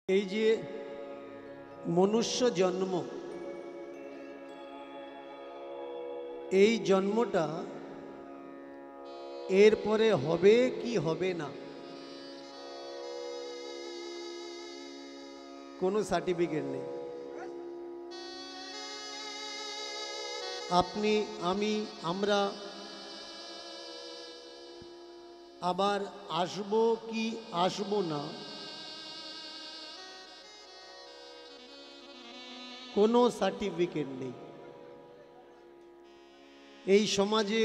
এই যে মনুষ্য জন্ম, এই জন্মটা এরপরে হবে কি হবে না কোনো সার্টিফিকেট নেই। আপনি, আমি, আমরা আবার আসবো কি আসবো না কোনো সার্টিফিকেট নেই। এই সমাজে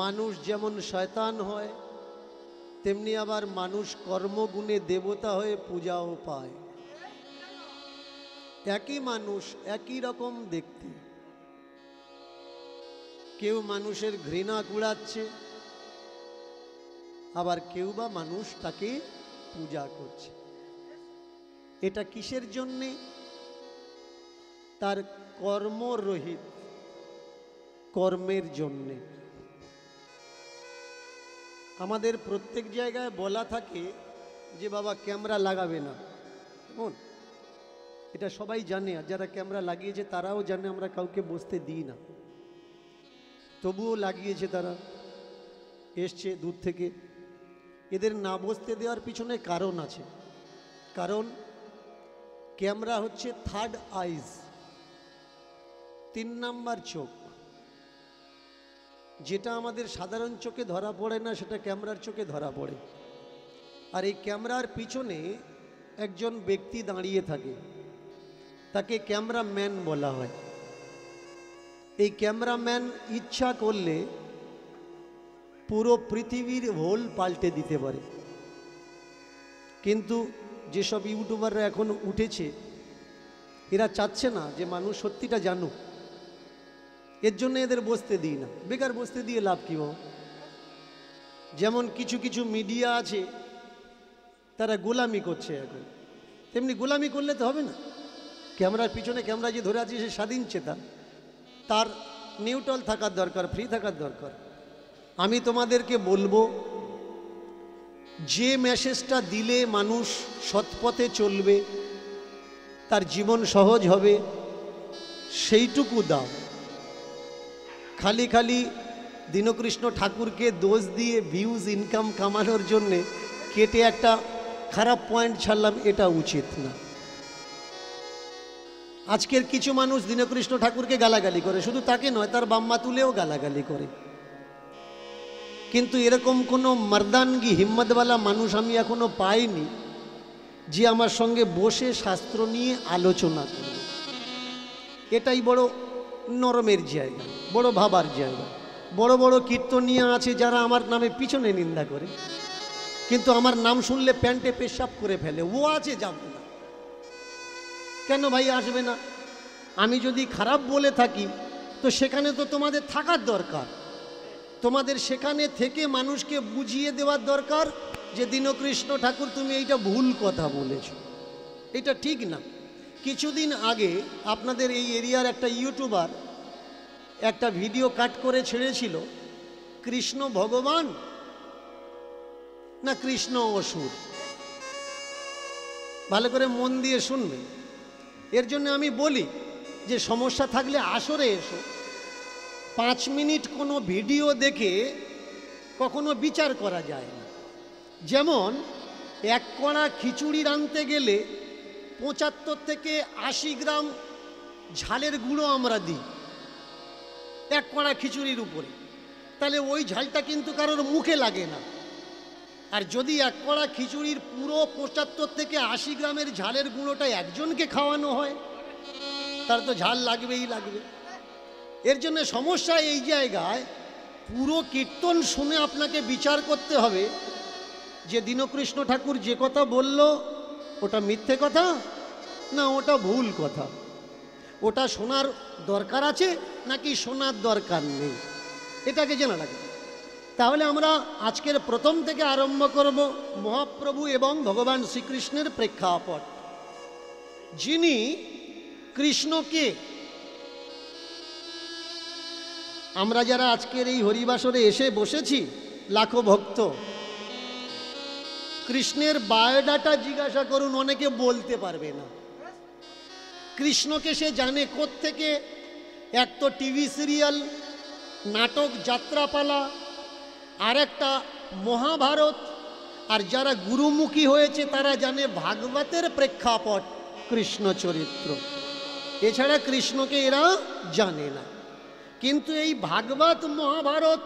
মানুষ যেমন শয়তান হয়, তেমনি আবার মানুষ কর্মগুণে দেবতা হয়ে পূজাও পায়। একই মানুষ, একই রকম দেখতে, কেউ মানুষের ঘৃণা কুড়াচ্ছে, আবার কেউ বা মানুষ তাকে পূজা করছে। এটা কিসের জন্যে? তার কর্মরহিত, কর্মের জন্যে। আমাদের প্রত্যেক জায়গায় বলা থাকে যে বাবা ক্যামেরা লাগাবে না, কেমন? এটা সবাই জানে, আর যারা ক্যামেরা লাগিয়েছে তারাও জানে আমরা কাউকে বসতে দিই না, তবুও লাগিয়েছে, তারা এসছে দূর থেকে। এদের না বসতে দেওয়ার পিছনে কারণ আছে। কারণ ক্যামেরা হচ্ছে থার্ড আইজ, 3 নাম্বার চোখ। যেটা আমাদের সাধারণ চোখে ধরা পড়ে না, সেটা ক্যামেরার চোখে ধরা পড়ে। আর এই ক্যামেরার পিছনে একজন ব্যক্তি দাঁড়িয়ে থাকে, তাকে ক্যামেরাম্যান বলা হয়। এই ক্যামেরাম্যান ইচ্ছা করলে পুরো পৃথিবীর হোল পাল্টে দিতে পারে। কিন্তু যেসব ইউটিউবাররা এখন উঠেছে, এরা চাচ্ছে না যে মানুষ সত্যিটা জানুক, এর জন্য এদের বসতে দিই না। বেকার বসতে দিয়ে লাভ কি? যেমন কিছু কিছু মিডিয়া আছে, তারা গোলামি করছে এখন, তেমনি গোলামি করলে তো হবে না। ক্যামেরার পিছনে ক্যামেরা যে ধরে আছে সে স্বাধীন চেতা, তার নিউট্রাল থাকার দরকার, ফ্রি থাকার দরকার। আমি তোমাদেরকে বলবো, যে মেসেজটা দিলে মানুষ সৎপথে চলবে, তার জীবন সহজ হবে, সেইটুকু দাও। খালি খালি দীনকৃষ্ণ ঠাকুরকে দোষ দিয়ে ভিউজ ইনকাম কামানোর জন্যে কেটে একটা খারাপ পয়েন্ট ছাড়লাম, এটা উচিত না। আজকের কিছু মানুষ দীনকৃষ্ণ ঠাকুরকে গালাগালি করে, শুধু তাকে নয়, তার বাম্মা তুলেও গালাগালি করে। কিন্তু এরকম কোনো মর্দানগি হিম্মতওয়ালা মানুষ আমি এখনো পাইনি যে আমার সঙ্গে বসে শাস্ত্র নিয়ে আলোচনা করবে। এটাই বড় নরমের জায়গা, বড় ভাবার জায়গা। বড় বড় কীর্তনিয়া আছে যারা আমার নামে পিছনে নিন্দা করে, কিন্তু আমার নাম শুনলে প্যান্টে পেশাব করে ফেলে। ও আছে, যাবে না কেন ভাই? আসবে না। আমি যদি খারাপ বলে থাকি তো সেখানে তো তোমাদের থাকার দরকার, তোমাদের সেখানে থেকে মানুষকে বুঝিয়ে দেওয়ার দরকার যে দীনকৃষ্ণ ঠাকুর তুমি এইটা ভুল কথা বলেছ, এটা ঠিক না। কিছুদিন আগে আপনাদের এই এরিয়ার একটা ইউটিউবার একটা ভিডিও কাট করে ছেড়েছিল, কৃষ্ণ ভগবান না কৃষ্ণ অসুর। ভালো করে মন দিয়ে শুনবেন। এর জন্য আমি বলি যে সমস্যা থাকলে আসরে এসো। 5 মিনিট কোনো ভিডিও দেখে কখনো বিচার করা যায় না। যেমন 1 কড়া খিচুড়ি রাঁধতে গেলে 75 থেকে 80 গ্রাম ঝালের গুঁড়ো আমরা দিই 1 কড়া খিচুড়ির উপরে, তাহলে ওই ঝালটা কিন্তু কারোর মুখে লাগে না। আর যদি 1 কড়া খিচুড়ির পুরো 75 থেকে 80 গ্রামের ঝালের গুঁড়োটা একজনকে খাওয়ানো হয়, তার তো ঝাল লাগবেই লাগবে। এর জন্য সমস্যা এই জায়গায়, পুরো কীর্তন শুনে আপনাকে বিচার করতে হবে যে দীনকৃষ্ণ ঠাকুর যে কথা বলল ওটা মিথ্যে কথা না ওটা ভুল কথা, ওটা শোনার দরকার আছে নাকি শোনার দরকার নেই, এটাকে জানা লাগবে। তাহলে আমরা আজকের প্রথম থেকে আরম্ভ করব মহাপ্রভু এবং ভগবান শ্রীকৃষ্ণের প্রেক্ষাপট। যিনি কৃষ্ণকে, আমরা যারা আজকের এই হরিবাসরে এসে বসেছি লাখো ভক্ত, কৃষ্ণের বায়োডাটা জিজ্ঞাসা করুন, অনেকে বলতে পারবে না। কৃষ্ণকে সে জানে কোত্থেকে? এক তো টিভি সিরিয়াল, নাটক, যাত্রাপালা, আর একটা মহাভারত, আর যারা গুরুমুখী হয়েছে তারা জানে ভাগবতের প্রেক্ষাপট কৃষ্ণ চরিত্র। এছাড়া কৃষ্ণকে এরা জানে না। কিন্তু এই ভাগবত মহাভারত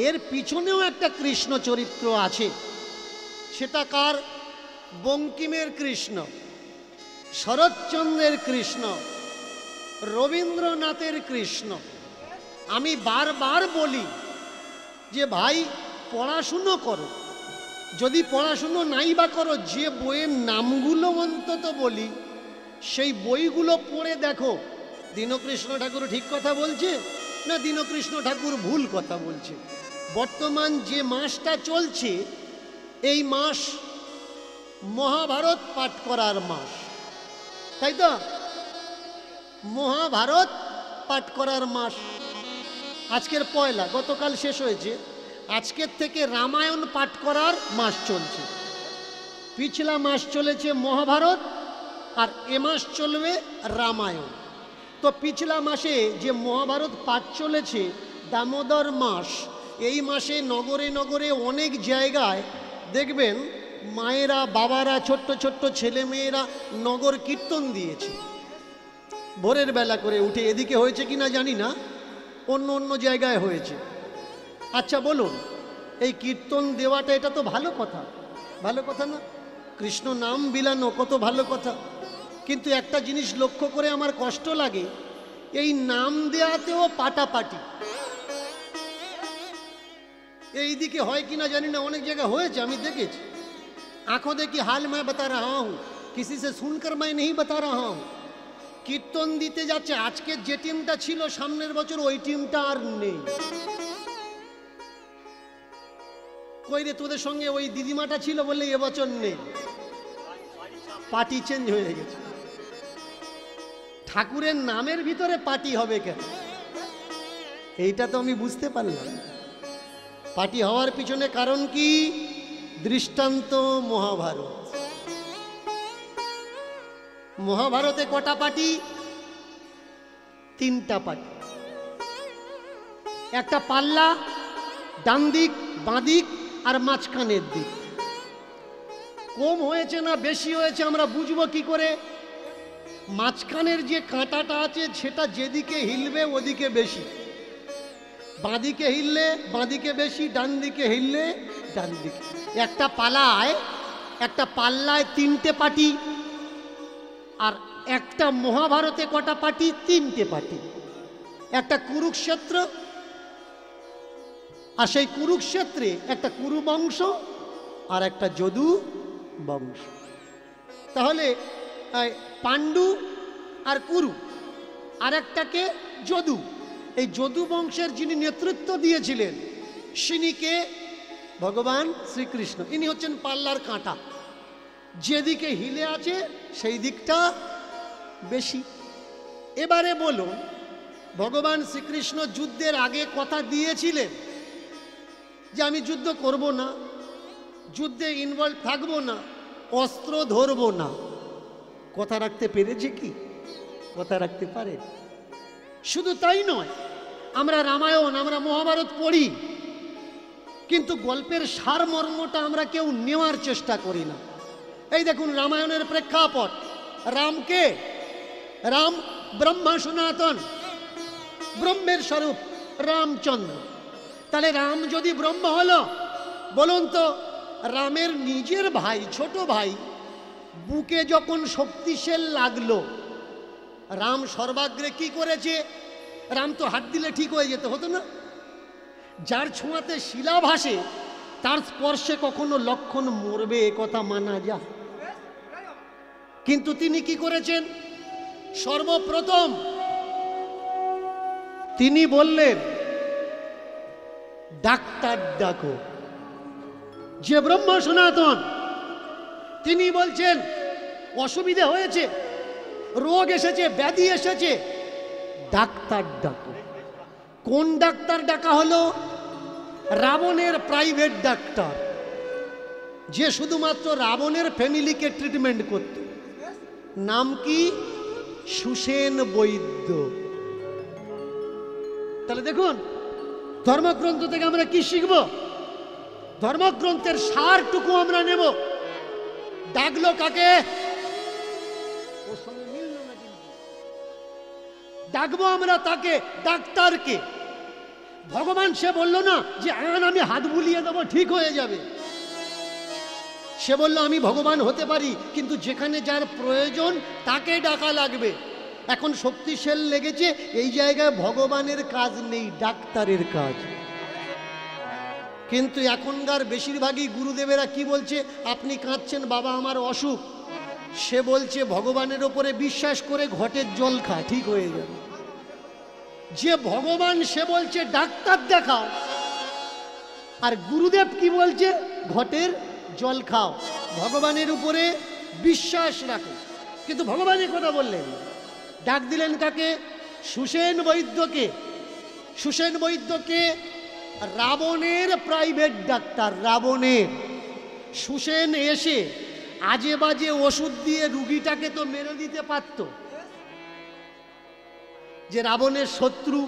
এর পিছনেও একটা কৃষ্ণ চরিত্র আছে। সেটা কার? বঙ্কিমের কৃষ্ণ, শরৎচন্দ্রের কৃষ্ণ, রবীন্দ্রনাথের কৃষ্ণ। আমি বারবার বলি যে ভাই পড়াশুনো করো, যদি পড়াশুনো নাই বা করো, যে বইয়ের নামগুলো অন্তত বলি সেই বইগুলো পড়ে দেখো দীনকৃষ্ণ ঠাকুর ঠিক কথা বলছে না দীনকৃষ্ণ ঠাকুর ভুল কথা বলছে। বর্তমান যে মাসটা চলছে এই মাস মহাভারত পাঠ করার মাস, তাই তো? মহাভারত পাঠ করার মাস। আজকের পয়লা, গতকাল শেষ হয়েছে, আজকের থেকে রামায়ণ পাঠ করার মাস চলছে। পিছলা মাস চলেছে মহাভারত, আর এ মাস চলবে রামায়ণ। তো পিছলা মাসে যে মহাভারত পাঠ চলেছে, দামোদর মাস, এই মাসে নগরে নগরে অনেক জায়গায় দেখবেন মায়েরা, বাবারা, ছোট্ট ছোট্ট ছেলে মেয়েরা নগর কীর্তন দিয়েছে ভোরের বেলা করে উঠে। এদিকে হয়েছে কিনা জানি না, অন্য অন্য জায়গায় হয়েছে। আচ্ছা বলুন, এই কীর্তন দেওয়াটা এটা তো ভালো কথা, ভালো কথা না? কৃষ্ণ নাম বিলানো কত ভালো কথা। কিন্তু একটা জিনিস লক্ষ্য করে আমার কষ্ট লাগে, এই নাম দেওয়াতেও পাটাপাটি। এইদিকে হয় কিনা জানি না, অনেক জায়গায় হয়েছে, আমি দেখেছি। आंखों देखी हाल मैं बता रहा हूं, किसी से सुनकर मैं नहीं बता रहा हूं। কীর্তন দিতে যাচ্ছে, আজকে যে টিমটা ছিল সামনের বছর ওই টিমটা আর নেই। কই রে, তোদের সঙ্গে ওই দিদিমাটা ছিল বললে এবছর নেই, পার্টি চেঞ্জ হয়ে গেছে। ঠাকুরের নামের ভিতরে পার্টি হবে কেন? এইটা তো আমি বুঝতে পারলাম। পার্টি হওয়ার পিছনে কারণ কি? দৃষ্টান্ত মহাভারত। মহাভারতে কটা পার্টি? 3টা পার্টি। একটা পাল্লা, ডান দিক, বাঁ দিক আর মাঝখানের দিক। কম হয়েছে না বেশি হয়েছে আমরা বুঝবো কি করে? মাঝখানের যে কাঁটাটা আছে সেটা যেদিকে হিলবে ওদিকে বেশি, বাঁদিকে হিললে বাঁদিকে বেশি, ডান দিকে হিললে ডান দিকে। একটা পাল্লায় 3টে পার্টি, আর একটা মহাভারতে কটা পার্টি? 3টে পার্টি। একটা কুরুক্ষেত্র, আর সেই কুরুক্ষেত্রে একটা কুরু বংশ আর একটা যদু বংশ। তাহলে পাণ্ডু আর কুরু, আর একটাকে যদু। এই যদু বংশের যিনি নেতৃত্ব দিয়েছিলেন তিনি কে? ভগবান শ্রীকৃষ্ণ। ইনি হচ্ছেন পাল্লার কাঁটা, যেদিকে হিলে আছে সেই দিকটা বেশি। এবারে বলুন, ভগবান শ্রীকৃষ্ণ যুদ্ধের আগে কথা দিয়েছিলেন যে আমি যুদ্ধ করব না, যুদ্ধে ইনভলভ থাকব না, অস্ত্র ধরব না। কথা রাখতে পেরেছে কি? কথা রাখতে পারে? শুধু তাই নয়, আমরা রামায়ণ, আমরা মহাভারত পড়ি, কিন্তু গল্পের সারমর্মটা আমরা কেউ নেওয়ার চেষ্টা করি না। এই দেখুন রামায়ণের প্রেক্ষাপট, রামকে, রাম ব্রহ্মা সনাতন, ব্রহ্মের স্বরূপ রামচন্দ্র। তাহলে রাম যদি ব্রহ্ম হলো, বলুন তো রামের নিজের ভাই, ছোট ভাই, বুকে যখন শক্তিশাল লাগলো, রাম সর্বাগ্রে কি করেছে? রাম তো হাত দিলে ঠিক হয়ে যেতে হতো না? যার ছোঁয়াতে শিলা ভাসে তার স্পর্শে কখনো লক্ষণ মরবে, এ কথা মানা যায়। কিন্তু তিনি কি করেছেন? সর্বপ্রথম তিনি বললেন ডাক্তার ডাকো। যে ব্রহ্ম সনাতন তিনি বলছেন অসুবিধা হয়েছে, রোগ এসেছে, ব্যাধি এসেছে, ডাক্তার ডাকো। কোন ডাক্তার ডাকা হলো? রাবণের প্রাইভেট ডাক্তার। যে শুধুমাত্র রাবণের ফ্যামিলিকে ট্রিটমেন্ট করত। নাম কি? সুসেন বৈদ্য। তাহলে দেখুন ধর্মগ্রন্থ থেকে আমরা কি শিখব? ধর্মগ্রন্থের সারটুকু আমরা নেব। ডাকলো কাকে? ওর সঙ্গে মিলল না কিন্তু। ডাকবো আমরা তাকে, ডাক্তারকে। ভগবান সে বলল না যে আমি হাত বুলিয়ে দেবো ঠিক হয়ে যাবে। সে বলল আমি ভগবান হতে পারি, কিন্তু যেখানে যার প্রয়োজন তাকে ডাকা লাগবে। এখন শক্তিশাল লেগেছে, এই জায়গায় ভগবানের কাজ নেই, ডাক্তারের কাজ। কিন্তু এখনকার বেশিরভাগই গুরুদেবেরা কি বলছে? আপনি কাঁদছেন বাবা আমার অসুখ, সে বলছে ভগবানের ওপরে বিশ্বাস করে ঘটের জল খা, ঠিক হয়ে যাবে। যে ভগবান সে বলছে ডাক্তার দেখাও, আর গুরুদেব কি বলছে? ঘটের জল খাও, ভগবানের উপরে বিশ্বাস রাখো। কিন্তু ভগবানের কথা বললেন, ডাক দিলেন কাকে? সুসেন বৈদ্যকে। সুসেন বৈদ্যকে রাবণের প্রাইভেট ডাক্তার, রাবণের। সুসেন এসে আজে বাজে ওষুধ দিয়ে রুগীটাকে তো মেরে দিতে পারত, যে রাবণের শত্রু,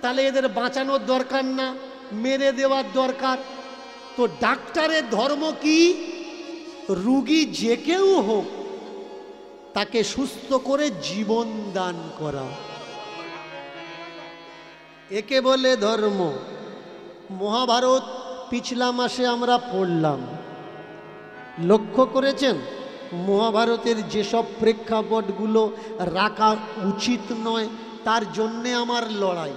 তাহলে এদের বাঁচানোর দরকার না, মেরে দেওয়ার দরকার। তো ডাক্তারের ধর্ম কি? রুগী যে কেউ হোক তাকে সুস্থ করে জীবন দান করা, একে বলে ধর্ম। মহাভারত পিছলা মাসে আমরা পড়লাম, লক্ষ্য করেছেন মহাভারতের যেসব প্রেক্ষাপটগুলো রাখা উচিত নয়, তার জন্যে আমার লড়াই।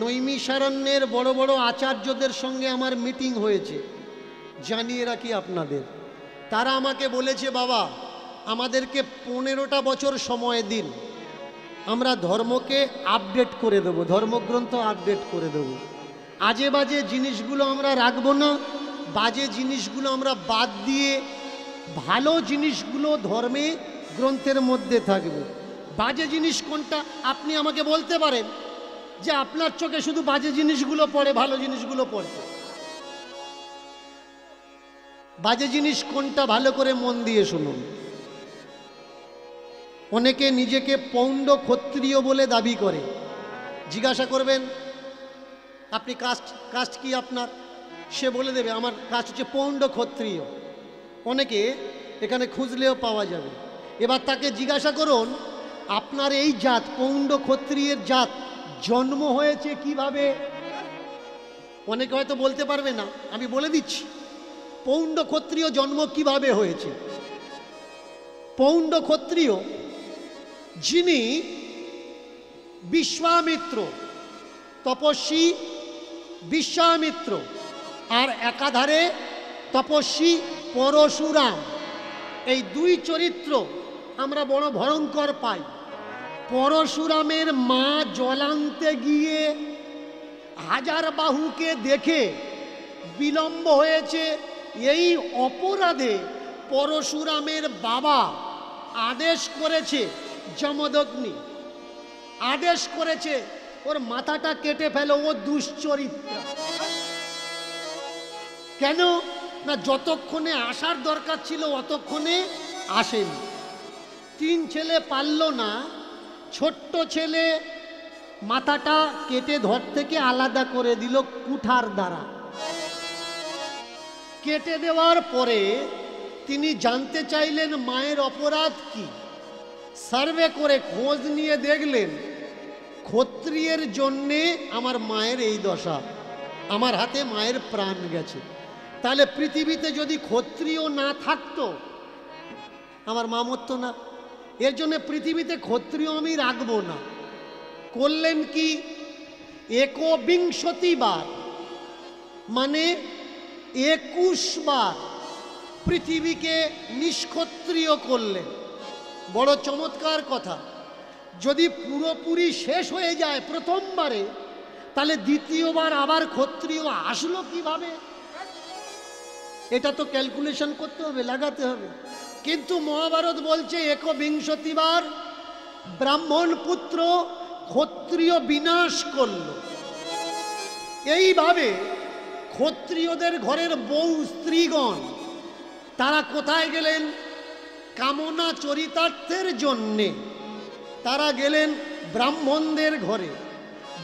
নৈমিষারণ্যের বড় বড় আচার্যদের সঙ্গে আমার মিটিং হয়েছে, জানিয়ে রাখি আপনাদের। তারা আমাকে বলেছে বাবা আমাদেরকে 15টা বছর সময় দিন, আমরা ধর্মকে আপডেট করে দেবো, ধর্মগ্রন্থ আপডেট করে দেবো। আজে বাজে জিনিসগুলো আমরা রাখবো না, বাজে জিনিসগুলো আমরা বাদ দিয়ে ভালো জিনিসগুলো ধর্মে গ্রন্থের মধ্যে থাকবে। বাজে জিনিস কোনটা আপনি আমাকে বলতে পারেন যে আপনার চোখে শুধু বাজে জিনিসগুলো পড়ে, ভালো জিনিসগুলো পড়ে। বাজে জিনিস কোনটা ভালো করে মন দিয়ে শুনুন। অনেকে নিজেকে পৌণ্ড ক্ষত্রিয় বলে দাবি করে। জিজ্ঞাসা করবেন আপনি কাস্ট কি আপনার? সে বলে দেবে আমার কাস্ট হচ্ছে পৌণ্ড ক্ষত্রিয়। অনেকে এখানে খুঁজলেও পাওয়া যাবে। এবার তাকে জিজ্ঞাসা করুন আপনার এই জাত, পৌণ্ড ক্ষত্রিয়ের জাত, জন্ম হয়েছে কিভাবে? অনেকে হয়তো বলতে পারবে না, আমি বলে দিচ্ছি পৌণ্ড ক্ষত্রিয় জন্ম কিভাবে হয়েছে। পৌণ্ড ক্ষত্রিয় যিনি বিশ্বামিত্র, তপস্বী বিশ্বামিত্র, আর একাধারে তপস্বী পরশুরাম, এই দুই চরিত্র আমরা বড় ভয়ঙ্কর পাই। পরশুরামের মা জলান্তে গিয়ে হাজার বাহুকে দেখে বিলম্ব হয়েছে, এই অপরাধে পরশুরামের বাবা আদেশ করেছে, যমদগ্নি আদেশ করেছে ওর মাথাটা কেটে ফেলো, ও দুশ্চরিত্র। কেন না যতক্ষণে আসার দরকার ছিল অতক্ষণে আসেনি। 3 ছেলে পারল না, ছোট্ট ছেলে মাথাটা কেটে ধর থেকে আলাদা করে দিল কুঠার দ্বারা। কেটে দেওয়ার পরে তিনি জানতে চাইলেন মায়ের অপরাধ কি। সার্ভে করে খোঁজ নিয়ে দেখলেন ক্ষত্রিয়ের জন্যে আমার মায়ের এই দশা, আমার হাতে মায়ের প্রাণ গেছে। তাহলে পৃথিবীতে যদি ক্ষত্রিয় না থাকতো আমার মা মরতো না। এর জন্য পৃথিবীতে ক্ষত্রিয় আমি রাখবো না। করলেন কি? 21 বার মানে 21 বার পৃথিবীকে নিষ্ক্ষত্রিয় করলেন। বড় চমৎকার কথা। যদি পুরোপুরি শেষ হয়ে যায় প্রথমবারে, তাহলে দ্বিতীয়বার আবার ক্ষত্রিয় আসলো কিভাবে? এটা তো ক্যালকুলেশন করতে হবে, লাগাতে হবে। কিন্তু মহাভারত বলছে 21 বার ব্রাহ্মণ পুত্র ক্ষত্রিয় বিনাশ করল। এইভাবে ক্ষত্রিয়দের ঘরের বউ স্ত্রীগণ তারা কোথায় গেলেন? কামনা চরিতার্থের জন্যে তারা গেলেন ব্রাহ্মণদের ঘরে।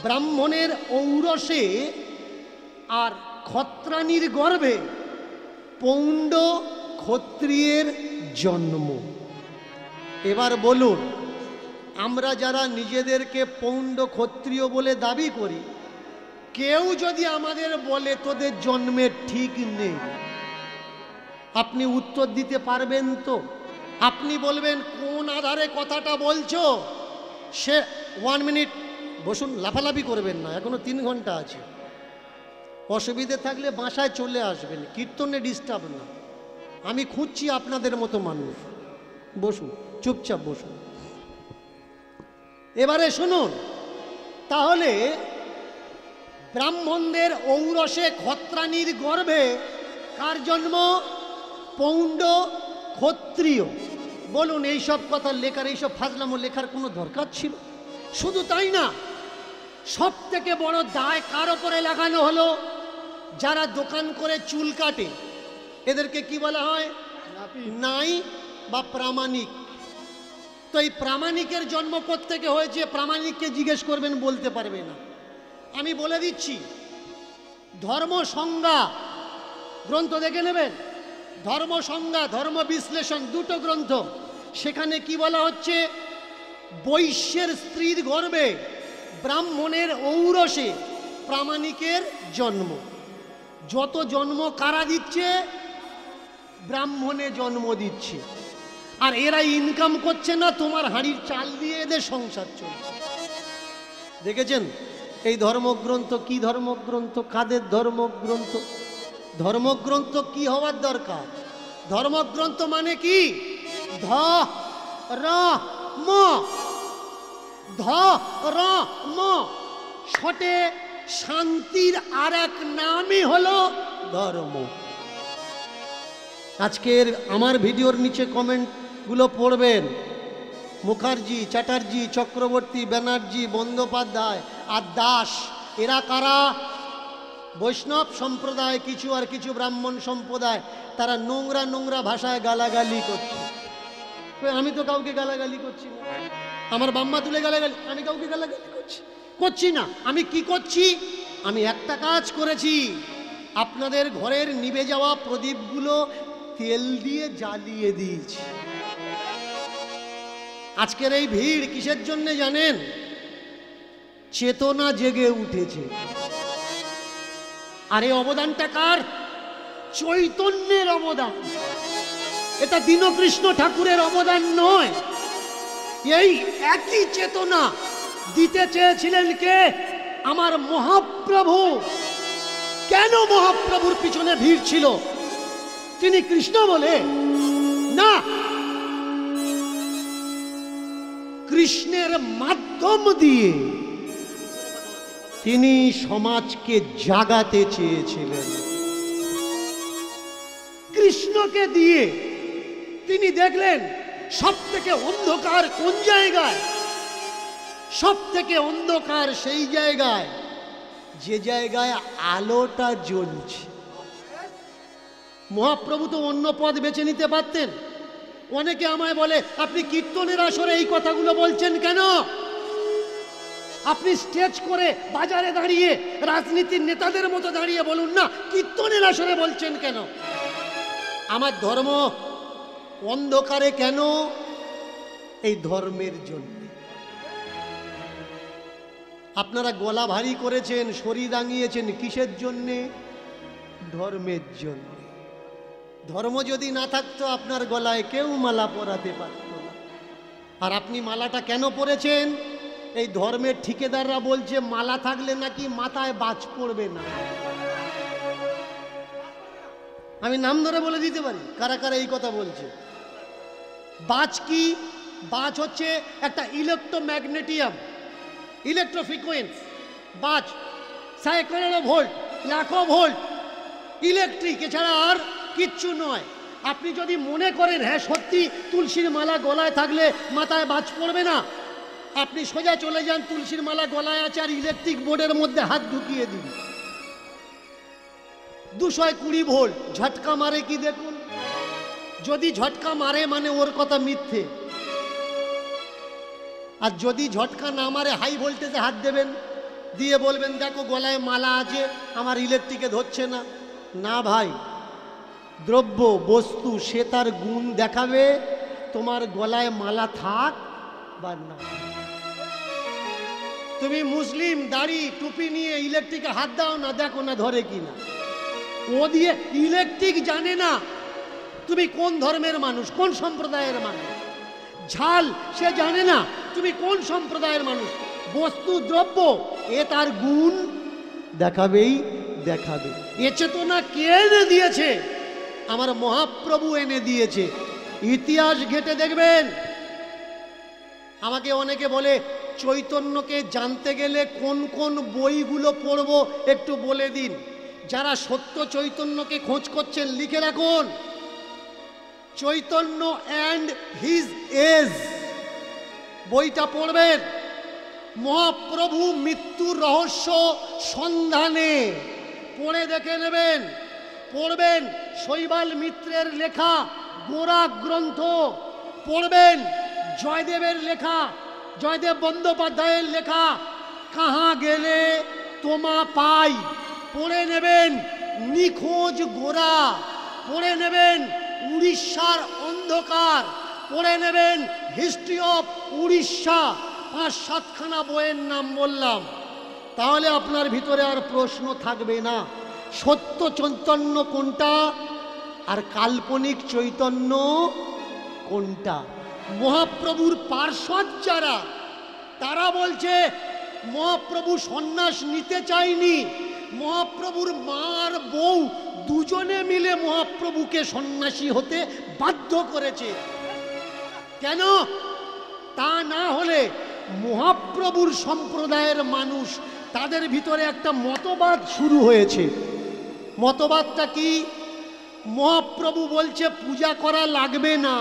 ব্রাহ্মণের ঔরসে আর ক্ষত্রাণীর গর্ভে পৌণ্ড ক্ষত্রিয়ের জন্ম। এবার বলুন, আমরা যারা নিজেদেরকে পৌণ্ড ক্ষত্রিয় বলে দাবি করি, কেউ যদি আমাদের বলে তোদের জন্মের ঠিক নেই, আপনি উত্তর দিতে পারবেন তো? আপনি বলবেন কোন আধারে কথাটা বলছো? সে 1 মিনিট বসুন, লাফালাফি করবেন না, এখনো 3 ঘন্টা আছে। অসুবিধে থাকলে বাসায় চলে আসবেন, কীর্তনে ডিস্টার্ব না। আমি খুঁজছি আপনাদের মতো মানুষ। বসুন, চুপচাপ বসুন। এবারে শুনুন, তাহলে ব্রাহ্মণদের ঔরসে ক্ষত্রাণীর গর্ভে কার জন্ম? পৌণ্ড ক্ষত্রিয়। বলুন, এইসব কথা লেখার, এইসব ফাজলামো লেখার কোনো দরকার ছিল? শুধু তাই না, সব থেকে বড় দায় কার ওপরে লাগানো হলো? যারা দোকান করে চুল কাটে, এদেরকে কি বলা হয়? নাই বা প্রামাণিক। তো এই প্রামাণিকের জন্ম কোত্থেকে হয়েছে? প্রামাণিককে জিজ্ঞেস করবেন, বলতে পারবে না। আমি বলে দিচ্ছি, ধর্ম সংজ্ঞা গ্রন্থ দেখে নেবেন, ধর্ম সংজ্ঞা, ধর্ম বিশ্লেষণ, দুটো গ্রন্থ। সেখানে কি বলা হচ্ছে? বৈশ্যের স্ত্রীর গর্ভে ব্রাহ্মণের ঔরসে প্রামাণিকের জন্ম। যত জন্ম কারা দিচ্ছে? ব্রাহ্মণে জন্ম দিচ্ছে। আর এরা ইনকাম করছে না, তোমার হাঁড়ির চাল দিয়ে এদের সংসার চলছে। দেখেছেন এই ধর্মগ্রন্থ কি ধর্মগ্রন্থ? কাদের ধর্মগ্রন্থ? ধর্মগ্রন্থ কি হওয়ার দরকার? ধর্মগ্রন্থ মানে কি? ধ র ম, ধ র ম, ছটে শান্তির আর এক নামই হলো ধর্ম। আজকের আমার ভিডিওর নিচে কমেন্টগুলো পড়বেন। মুখার্জি, চ্যাটার্জি, চক্রবর্তী, ব্যানার্জি, বন্দ্যোপাধ্যায় আর দাস, এরা কারা? বৈষ্ণব সম্প্রদায় কিছু, আর কিছু ব্রাহ্মণ সম্প্রদায়। তারা নোংরা নোংরা ভাষায় গালাগালি করছে। আমি তো কাউকে গালাগালি করছি না। আমার বাম্মা তুলে গালাগালি, আমি কাউকে গালাগালি করছি না। আমি কি করছি? আমি একটা কাজ করেছি, আপনাদের ঘরের নিভে যাওয়া প্রদীপগুলো তেল দিয়ে জ্বালিয়ে দিয়েছি। আজকের এই ভিড় কিসের জন্য জানেন? চেতনা জেগে উঠেছে। আর এই অবদানটা কার? চৈতন্যের অবদান। এটা দীনকৃষ্ণ ঠাকুরের অবদান নয়। এই একই চেতনা দিতে চেয়েছিলেন কে? আমার মহাপ্রভু। কেন মহাপ্রভুর পিছনে ভিড় ছিল? তিনি কৃষ্ণ বলে না, কৃষ্ণের মাধ্যম দিয়ে তিনি সমাজকে জাগাতে চেয়েছিলেন। কৃষ্ণকে দিয়ে তিনি দেখলেন সব থেকে অন্ধকার কোন জায়গায়? সব থেকে অন্ধকার সেই জায়গায় যে জায়গায় আলোটা জ্বলছে। মহাপ্রভু তো অন্য পথ বেছে নিতে পারতেন। অনেকে আমায় বলে, আপনি কীর্তনের আসরে এই কথাগুলো বলছেন কেন? আপনি স্টেজ করে বাজারে দাঁড়িয়ে রাজনীতির নেতাদের মতো দাঁড়িয়ে বলুন না, কীর্তনের আসরে বলছেন কেন? আমার ধর্ম অন্ধকারে কেন? এই ধর্মের জন্য। আপনারা গলা ভারী করেছেন, শরীর রাঙিয়েছেন, কিসের জন্যে? ধর্মের জন্য। ধর্ম যদি না থাকতো আপনার গলায় কেউ মালা পরাতে পারত না। আর আপনি মালাটা কেন পরেছেন? এই ধর্মের ঠিকাদাররা বলছে মালা থাকলে নাকি মাথায় বাজ পড়বে না। আমি নাম ধরে বলে দিতে পারি কারা কারা এই কথা বলছে। বাজ কি? বাজ হচ্ছে একটা ইলেকট্রোম্যাগনেটিয়াম, ইলেকট্রোফ্রিকোয়েন্স। বাজ সাইকেলেরও ভোল্ট, লাখো ভোল্ট, ইলেকট্রিক, এছাড়া আর কিচ্ছু নয়। আপনি যদি মনে করেন হ্যাঁ সত্যি তুলসীর মালা গলায় থাকলে মাথায় বাজ পড়বে না, আপনি সোজা চলে যান, তুলসীর মালা গলায় আছে আর ইলেকট্রিক বোর্ডের মধ্যে হাত ঢুকিয়ে দিন, 220 ভোল্ট ঝটকা মারে কি দেখুন। যদি ঝটকা মারে মানে ওর কথা মিথ্যে, আর যদি ঝটকা না মারে হাই ভোল্টেজে হাত দেবেন, দিয়ে বলবেন দেখো গলায় মালা আছে, আমার ইলেকট্রিকে ধরছে না। না ভাই, দ্রব্য বস্তু সে তার গুণ দেখাবে, তোমার গলায় মালা থাক বা না। তুমি মুসলিম দাড়ি টুপি নিয়ে ইলেকট্রিকে হাত দাও না, দেখো না ধরে কিনা। ও দিয়ে ইলেকট্রিক জানে না তুমি কোন ধর্মের মানুষ, কোন সম্প্রদায়ের মানুষ। ঝাল সে জানে না তুমি কোন সম্প্রদায়ের মানুষ। বস্তু দ্রব্য এ তার গুণ দেখাবেই দেখাবে। এ চেতনা কে এনে দিয়েছে? আমার মহাপ্রভু এনে দিয়েছে। ইতিহাস ঘেঁটে দেখবেন। আমাকে অনেকে বলে চৈতন্যকে জানতে গেলে কোন কোন বইগুলো পড়বো একটু বলে দিন। যারা সত্য চৈতন্যকে খোঁজ করছেন লিখে রাখুন, চৈতন্য অ্যান্ড হিজ এজ বইটা পড়বেন। মহাপ্রভু মৃত্যুর রহস্য সন্ধানে পড়ে দেখে নেবেন। পড়বেন শৈবাল মিত্রের লেখা গোরা গ্রন্থ, পড়বেন জয়দেবের লেখা, জয়দেব বন্দ্যোপাধ্যায়ের লেখা কাহা গেলে তোমা পাই, পড়ে নেবেন নিখোঁজ গোরা, পড়ে নেবেন উড়িষ্যার অন্ধকার, পড়ে নেবেন হিস্ট্রি অফ উড়িষ্যা। 5-7খানা বইয়ের নাম বললাম, তাহলে আপনার ভিতরে আর প্রশ্ন থাকবে না সত্য চৈতন্য কোনটা আর কাল্পনিক চৈতন্য কোনটা। মহাপ্রভুর পার্ষদ যারা, তারা বলছে মহাপ্রভু সন্ন্যাস নিতে চায়নি, মহাপ্রভুর মা আর বউ দুজনে মিলে মহাপ্রভুকে সন্ন্যাসী হতে বাধ্য করেছে। কেন? তা না হলে মহাপ্রভুর সম্প্রদায়ের মানুষ, তাদের ভিতরে একটা মতবাদ শুরু হয়েছে। মতবাদটা কি? মহাপ্রভু বলছে পূজা করা লাগবে না।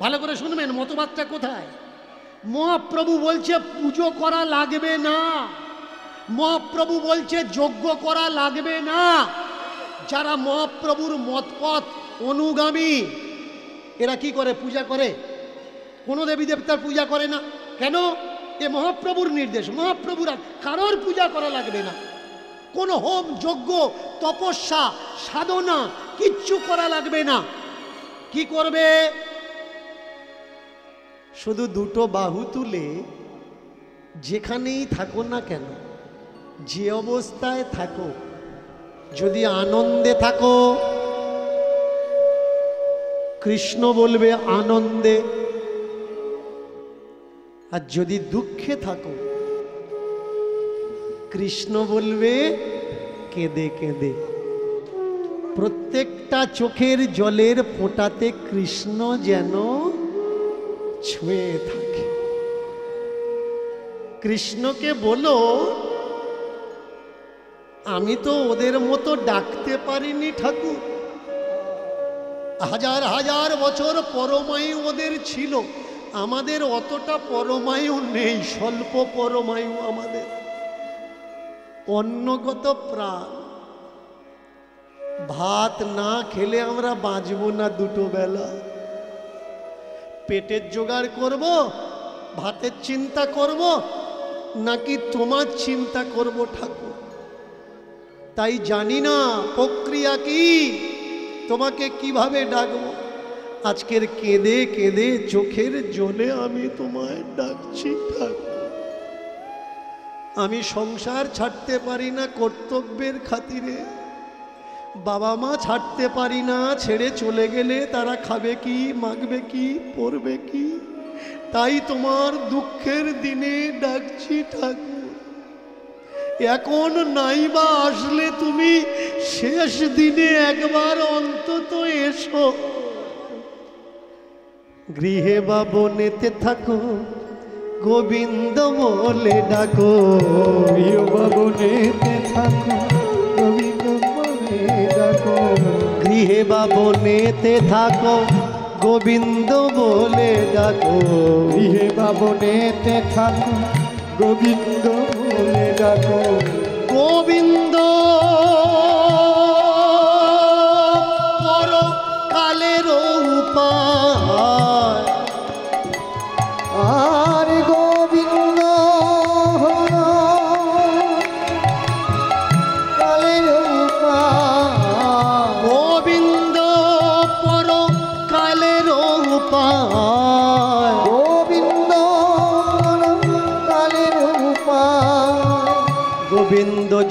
ভালো করে শুনবেন, মতবাদটা কোথায়? মহাপ্রভু বলছে পুজো করা লাগবে না, মহাপ্রভু বলছে যজ্ঞ করা লাগবে না। যারা মহাপ্রভুর মতপথ অনুগামী, এরা কি করে? পূজা করে? কোনো দেবী দেবতার পূজা করে না। কেন? এ মহাপ্রভুর নির্দেশ, মহাপ্রভুর কারোর পূজা করা লাগবে না। কোনো হোম যজ্ঞ তপস্যা সাধনা কিচ্ছু করা লাগবে না। কি করবে? শুধু দুটো বাহু তুলে যেখানেই থাকো না কেন, যে অবস্থায় থাকো, যদি আনন্দে থাকো কৃষ্ণ বলবে আনন্দে, আর যদি দুঃখে থাকো কৃষ্ণ বলবে কেঁদে কেঁদে। প্রত্যেকটা চোখের জলের ফোঁটাতে কৃষ্ণ যেন ছুঁয়ে থাকে। কৃষ্ণকে বলো আমি তো ওদের মতো ডাকতে পারিনি ঠাকুর, হাজার হাজার বছর পরমায়ু ওদের ছিল, আমাদের অতটা পরমায়ু নেই, স্বল্প পরমায়ু আমাদের। অন্নগত প্রাণ, ভাত না খেলে আমরা বাঁচব না দুটো বেলা। পেটের জোগাড় করব, ভাতের চিন্তা করব, নাকি তোমার চিন্তা করব ঠাকুর? তাই জানি না প্রক্রিয়া কি, তোমাকে কিভাবে ডাকবো। আজকের কেঁদে কেঁদে চোখের জলে আমি তোমায় ডাকছি ঠাকুর। আমি সংসার ছাড়তে পারি না কর্তব্যের খাতিরে, বাবা মা ছাড়তে পারি না, ছেড়ে চলে গেলে তারা খাবে কি, মাগবে কি, পরবে কি। তাই তোমার দুঃখের দিনে ডাকছি ঠাকুর। এখন নাইবা আসলে তুমি শেষ দিনে একবার অন্তত এসো। গৃহে বা বনেতে থাকো গোবিন্দ বলে ডাকো, গৃহ বা বনেতে থাকো গোবিন্দ বলে ডাকো, গৃহে বা বনেতে থাকো গোবিন্দ বলে ডাকো, গৃহে বা বনেতে থাকো গোবিন্দ বলে ডাকো। গোবিন্দ পরকালে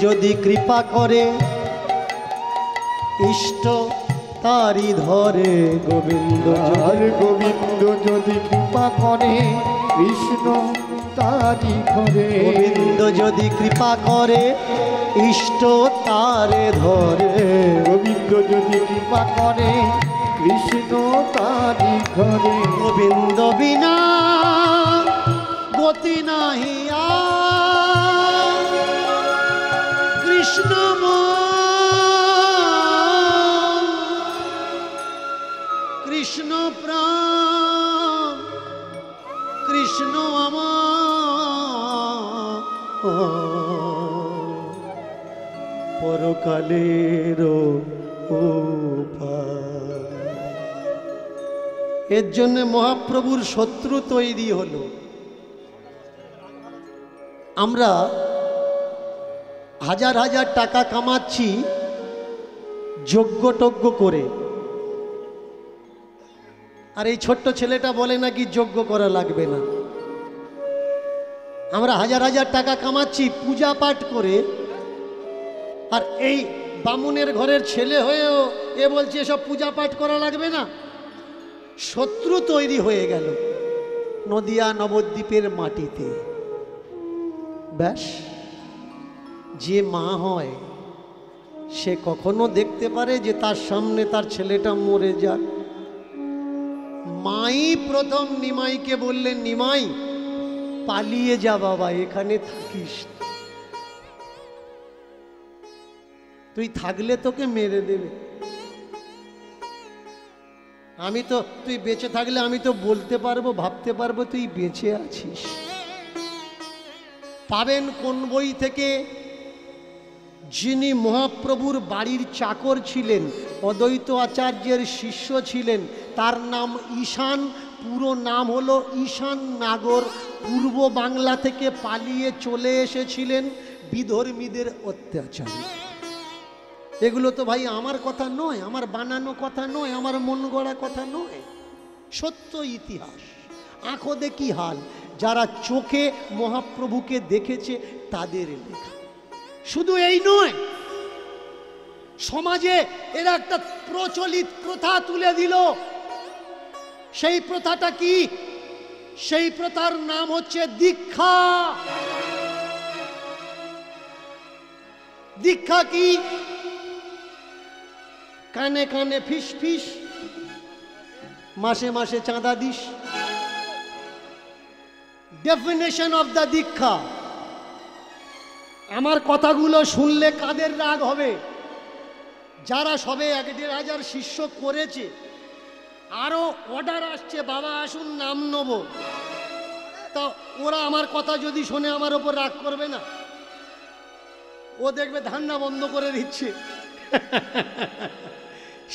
যদি কৃপা করে ইষ্ট তারি ধরে। গোবিন্দ আর গোবিন্দ যদি কৃপা করে কৃষ্ণ তারি ধরে। গোবিন্দ যদি কৃপা করে ইষ্ট তারে ধরে। গোবিন্দ যদি কৃপা করে কৃষ্ণ তারি ধরে। গোবিন্দ বিনা গতি নাহি আর, কৃষ্ণ কৃষ্ণ প্রাণ কৃষ্ণ আমার পরকালের এর জন্য মহাপ্রভুর শত্রু তৈরি হলো। আমরা হাজার হাজার টাকা কামাচ্ছি যজ্ঞ করে, আর এই ছোট্ট ছেলেটা বলে নাকি যজ্ঞ করা লাগবে না। আমরা হাজার হাজার টাকা কামাচ্ছি পূজা পাঠ করে, আর এই বামুনের ঘরের ছেলে হয়েও এ বলছে এসব পূজা পাঠ করা লাগবে না। শত্রু তৈরি হয়ে গেল নদিয়া নবদ্বীপের মাটিতে। ব্যাস, যে মা হয় সে কখনো দেখতে পারে যে তার সামনে তার ছেলেটা মরে যাক? মাই প্রথম নিমাইকে বললেন, নিমাই পালিয়ে যা বাবা, এখানে থাকিস, তুই থাকলে তোকে মেরে দেবে। আমি তো, তুই বেঁচে থাকলে আমি তো বলতে পারবো, ভাবতে পারবো তুই বেঁচে আছিস। পাবেন কোন বই থেকে? যিনি মহাপ্রভুর বাড়ির চাকর ছিলেন, অদ্বৈত আচার্যের শিষ্য ছিলেন, তার নাম ঈশান। পুরো নাম হলো ঈশান নাগর। পূর্ব বাংলা থেকে পালিয়ে চলে এসেছিলেন বিধর্মীদের অত্যাচারে। এগুলো তো ভাই আমার কথা নয়, আমার বানানো কথা নয়, আমার মন গড়া কথা নয়, সত্য ইতিহাস। আঁখো দেখি হাল, যারা চোখে মহাপ্রভুকে দেখেছে তাদের লেখা। শুধু এই নয়, সমাজে এরা একটা প্রচলিত প্রথা তুলে দিল। সেই প্রথাটা কি? সেই প্রথার নাম হচ্ছে দীক্ষা। দীক্ষা কি? কানে কানে ফিস ফিস, মাসে মাসে চাঁদা দিস। ডেফিনেশন অফ দ্য দীক্ষা। আমার কথাগুলো শুনলে কাদের রাগ হবে? যারা সবে ১,৫০০ শিষ্য করেছে, আরো অর্ডার আসছে, বাবা আসুন নাম নেব, তা ওরা আমার কথা যদি শোনে আমার ওপর রাগ করবে না? ও দেখবে ধান্না বন্ধ করে দিচ্ছে,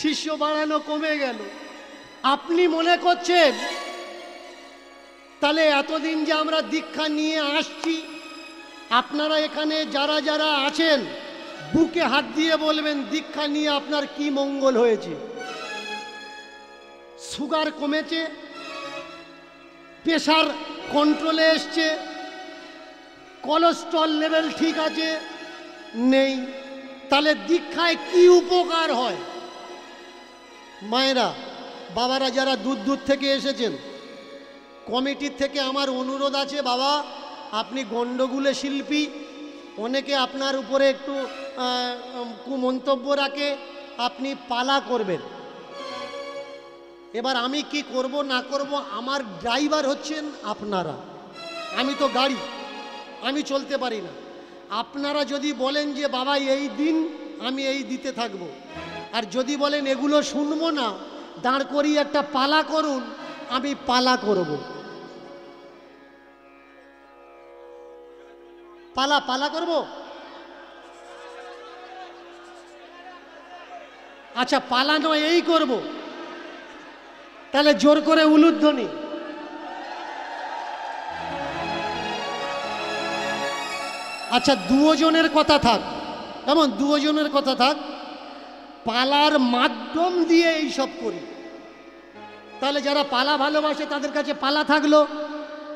শিষ্য বাড়ানো কমে গেল। আপনি মনে করছেন তাহলে এতদিন যে আমরা দীক্ষা নিয়ে আসছি, আপনারা এখানে যারা যারা আছেন বুকে হাত দিয়ে বলবেন দীক্ষা নিয়ে আপনার কি মঙ্গল হয়েছে? সুগার কমেছে, প্রেশার কন্ট্রোলে এসছে, কোলেস্ট্রল লেভেল ঠিক আছে? নেই। তাহলে দীক্ষায় কি উপকার হয়? মায়েরা, বাবারা যারা দূর দূর থেকে এসেছেন, কমিটির থেকে আমার অনুরোধ আছে, বাবা আপনি গণ্ডগোলে শিল্পী, অনেকে আপনার উপরে একটু কুমন্তব্য রাখে, আপনি পালা করবেন। এবার আমি কি করব না করব, আমার ড্রাইভার হচ্ছেন আপনারা। আমি তো গাড়ি, আমি চলতে পারি না। আপনারা যদি বলেন যে বাবা এই দিন, আমি এই দিতে থাকব। আর যদি বলেন এগুলো শুনবো না, দাঁড় করিয়ে একটা পালা করুন, আমি পালা করব। পালা করব। আচ্ছা পালা নয়, এই করব। তাহলে জোর করে উলুধ্বনি। আচ্ছা দুজনের কথা থাক, কেমন? দুজনের কথা থাক, পালার মাধ্যম দিয়ে এই সব করি। তাহলে যারা পালা ভালোবাসে তাদের কাছে পালা থাকলো,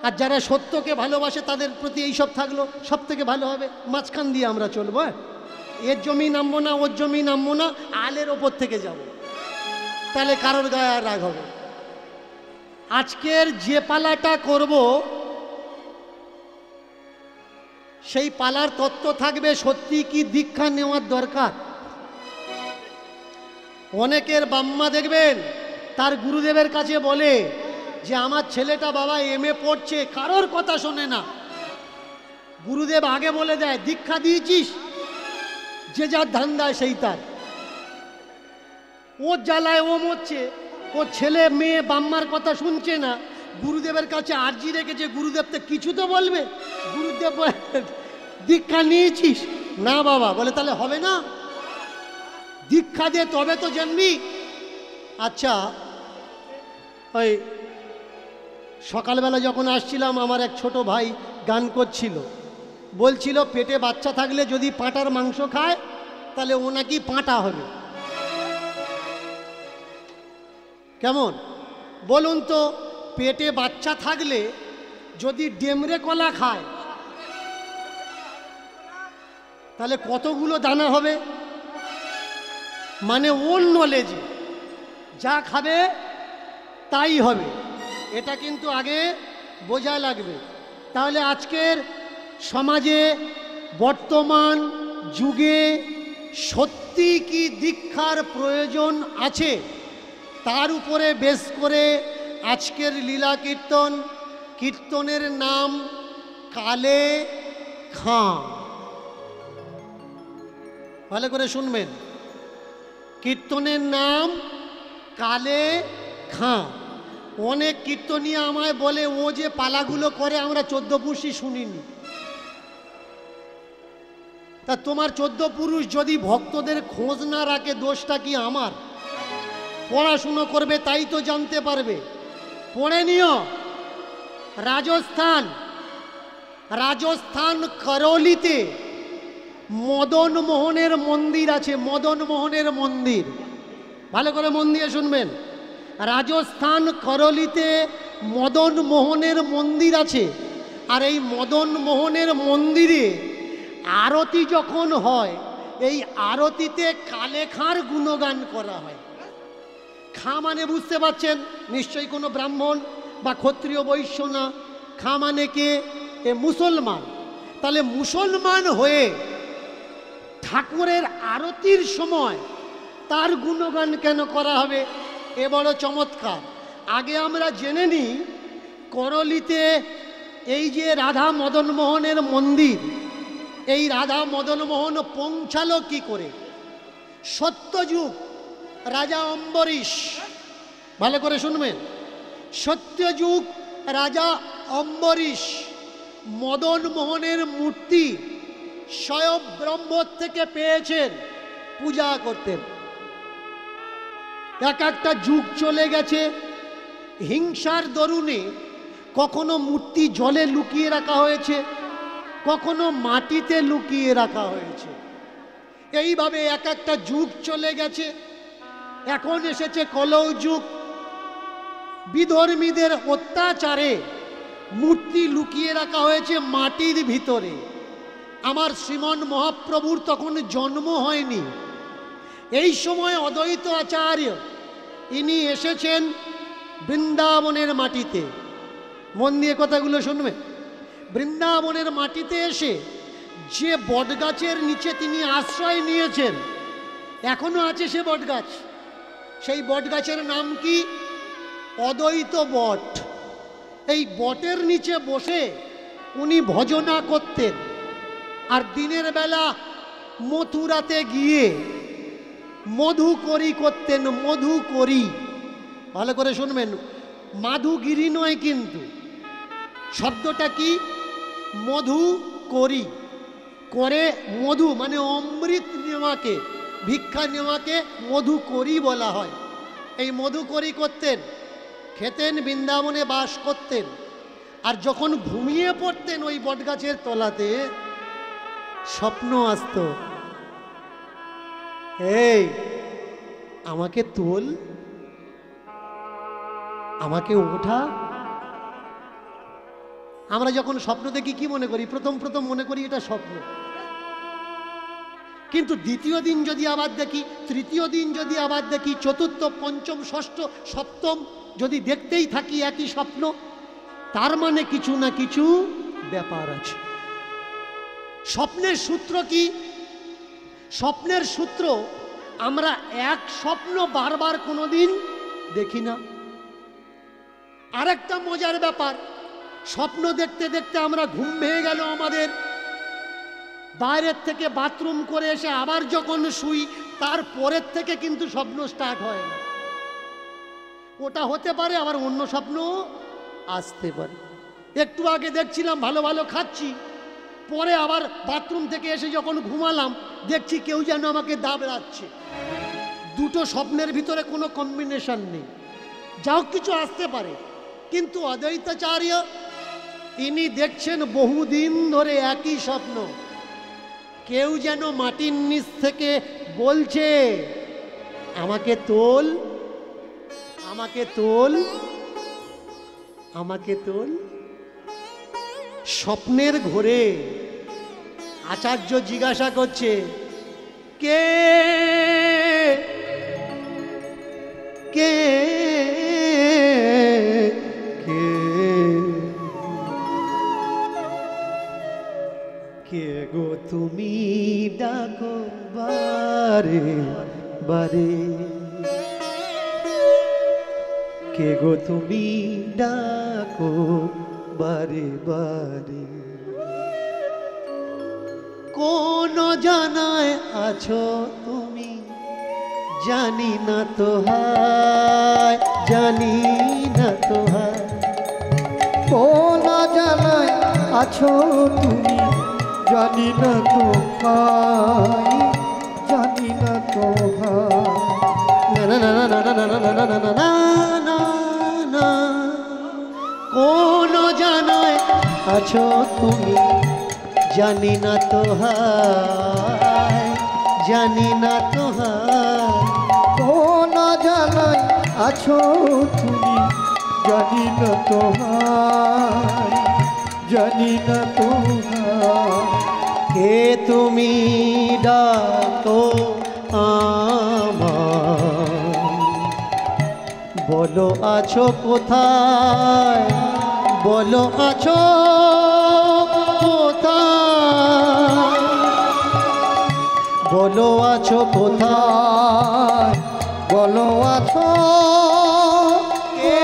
আর যারা সত্যকে ভালোবাসে তাদের প্রতি এইসব থাকলো, সব থেকে ভালো হবে। মাঝখান দিয়ে আমরা চলবো, এর জমি নামবো না, ওর জমি নামবো না, আলের ওপর থেকে যাব, তাহলে কারোর গায়ে আর রাগ হবে। আজকের যে পালাটা করব সেই পালার তত্ত্ব থাকবে সত্যি কি দীক্ষা নেওয়ার দরকার। অনেকের বাম্মা দেখবেন তার গুরুদেবের কাছে বলে যে আমার ছেলেটা বাবা এমএ পড়ছে, কারোর কথা শোনে না। গুরুদেব আগে বলে দেয় দীক্ষা দিয়েছিস, যে যার ধান্দায় সেই তার, ও জ্বালায় ও মরছে, ও ছেলে মেয়ে বাম্মার কথা শুনছে না। গুরুদেবের কাছে আর্জি রেখেছে, গুরুদেব তো কিছু তো বলবে। গুরুদেব দীক্ষা নিয়েছিস না বাবা, বলে তাহলে হবে না, দীক্ষা দে তবে তো জানবি। আচ্ছা, ওই সকালবেলা যখন আসছিলাম আমার এক ছোট ভাই গান করছিল, বলছিল পেটে বাচ্চা থাকলে যদি পাঁটার মাংস খায় তাহলে ও নাকি পাঁটা হবে। কেমন বলুন তো, পেটে বাচ্চা থাকলে যদি ডেমরে কলা খায় তাহলে কতগুলো দানা হবে? মানে ওর নলেজে যা খাবে তাই হবে, এটা কিন্তু আগে বোঝা লাগবে। তাহলে আজকের সমাজে বর্তমান যুগে সত্যি কি দীক্ষার প্রয়োজন আছে, তার উপরে বেশ করে আজকের লীলা কীর্তন। কীর্তনের নাম কালে খাঁ, ভালো করে শুনবেন। কীর্তনের নাম কালে খাঁ। অনেক কীর্তনীয় আমায় বলে ও যে পালাগুলো করে আমরা 14 পুরুষই শুনিনি। তা তোমার 14 পুরুষ যদি ভক্তদের খোঁজ না রাখে দোষটা কি আমার? পড়াশুনো করবে তাই তো জানতে পারবে। পড়ে নিও। রাজস্থান করলিতে মদন মোহনের মন্দির আছে। মদন মোহনের মন্দির ভালো করে মন দিয়ে শুনবেন। রাজস্থান করলিতে মদন মোহনের মন্দির আছে। আর এই মদন মোহনের মন্দিরে আরতি যখন হয়, এই আরতিতে কালে খাঁর গুণগান করা হয়। খাঁ মানে বুঝতে পারছেন নিশ্চয়ই কোনো ব্রাহ্মণ বা ক্ষত্রিয় বৈশ্য না। খাঁ মানে কে? এ মুসলমান। তাহলে মুসলমান হয়ে ঠাকুরের আরতির সময় তার গুণগান কেন করা হবে? এ বড় চমৎকার। আগে আমরা জেনে নিই করলিতে এই যে রাধা মদন মোহনের মন্দির, এই রাধা মদন মোহন পৌঁছালো কি করে? সত্যযুগ রাজা অম্বরীশ, ভালো করে শুনবেন। সত্যযুগ রাজা অম্বরীশ মদন মোহনের মূর্তি স্বয়ং ব্রহ্ম থেকে পেয়েছেন, পূজা করতেন। এক একটা যুগ চলে গেছে, হিংসার দরুনে কখনো মূর্তি জলে লুকিয়ে রাখা হয়েছে, কখনো মাটিতে লুকিয়ে রাখা হয়েছে। এইভাবে এক একটা যুগ চলে গেছে। এখন এসেছে কলৌ যুগ। বিধর্মীদের অত্যাচারে মূর্তি লুকিয়ে রাখা হয়েছে মাটির ভিতরে। আমার শ্রীমন মহাপ্রভুর তখন জন্ম হয়নি। এই সময় অদ্বৈত আচার্য ইনি এসেছেন বৃন্দাবনের মাটিতে। মন দিয়ে কথাগুলো শুনবেন। বৃন্দাবনের মাটিতে এসে যে বটগাছের নিচে তিনি আশ্রয় নিয়েছেন, এখনো আছে সে বটগাছ। সেই বটগাছের নাম কি? অদ্বৈত বট। এই বটের নিচে বসে উনি ভজনা করতেন। আর দিনের বেলা মথুরাতে গিয়ে মধুকরি করতেন। মধুকরি, ভালো করে শুনবেন, মাধুগিরি নয় কিন্তু। শব্দটা কি? মধুকরি। করে মধু মানে অমৃত নেওয়াকে, ভিক্ষা নেওয়াকে মধুকরি বলা হয়। এই মধুকরি করতেন, খেতেন, বৃন্দাবনে বাস করতেন। আর যখন ঘুমিয়ে পড়তেন ওই বটগাছের তলাতে, স্বপ্ন আসত, এই আমাকে তোল, আমাকে ওঠা। আমরা যখন স্বপ্ন দেখি কি মনে করি? প্রথম প্রথম মনে করি এটা স্বপ্ন, কিন্তু দ্বিতীয় দিন যদি আবার দেখি, তৃতীয় দিন যদি আবার দেখি, চতুর্থ, পঞ্চম, ষষ্ঠ, সপ্তম যদি দেখতেই থাকি একই স্বপ্ন, তার মানে কিছু না কিছু ব্যাপার আছে। স্বপ্নের সূত্র কি? স্বপ্নের সূত্র, আমরা এক স্বপ্ন বারবার কোনোদিন দেখি না। আরেকটা মজার ব্যাপার, স্বপ্ন দেখতে দেখতে আমরা ঘুম ভেঙে গেল আমাদের, বাইরের থেকে বাথরুম করে এসে আবার যখন শুই, তার পরের থেকে কিন্তু স্বপ্ন স্টার্ট হয় না। ওটা হতে পারে, আবার অন্য স্বপ্ন আসতে পারে। একটু আগে দেখছিলাম ভালো ভালো খাচ্ছি, পরে আবার বাথরুম থেকে এসে যখন ঘুমালাম দেখছি কেউ যেন আমাকে দাবড়াচ্ছে। দুটো স্বপ্নের ভিতরে কোনো কম্বিনেশন নেই, যাও কিছু আসতে পারে। কিন্তু অদ্বৈতাচার্য ইনি দেখছেন বহুদিন ধরে একই স্বপ্ন, কেউ যেন মাটির নিচ থেকে বলছে আমাকে তোল, আমাকে তোল, আমাকে তোল। স্বপ্নের ঘোরে আচার্য জিজ্ঞাসা করছে, কে কে কে কে গো তুমি ডাকো বারে বারে, কে গো তুমি ডাকো বারে বারে, কোন জানায় আছো তুমি জানি না তো হায়, জানি না তো হায়, কোন জানায় আছো তুমি জানি না তো হায়, জানি না তো হায়, না না না না না না না না না না না না, কোন জানায় আছো তুমি জানি না তো হায়, জানি না তো হায়, কোন জানায় আছো তুমি জানি না তো হায়, জানি না তো হায়, কে তুমি ডাকো আমায়, বলো আছো কোথায়, বলো আছো কোথায়, বলো আছো কোথায়, বলো আছো কে?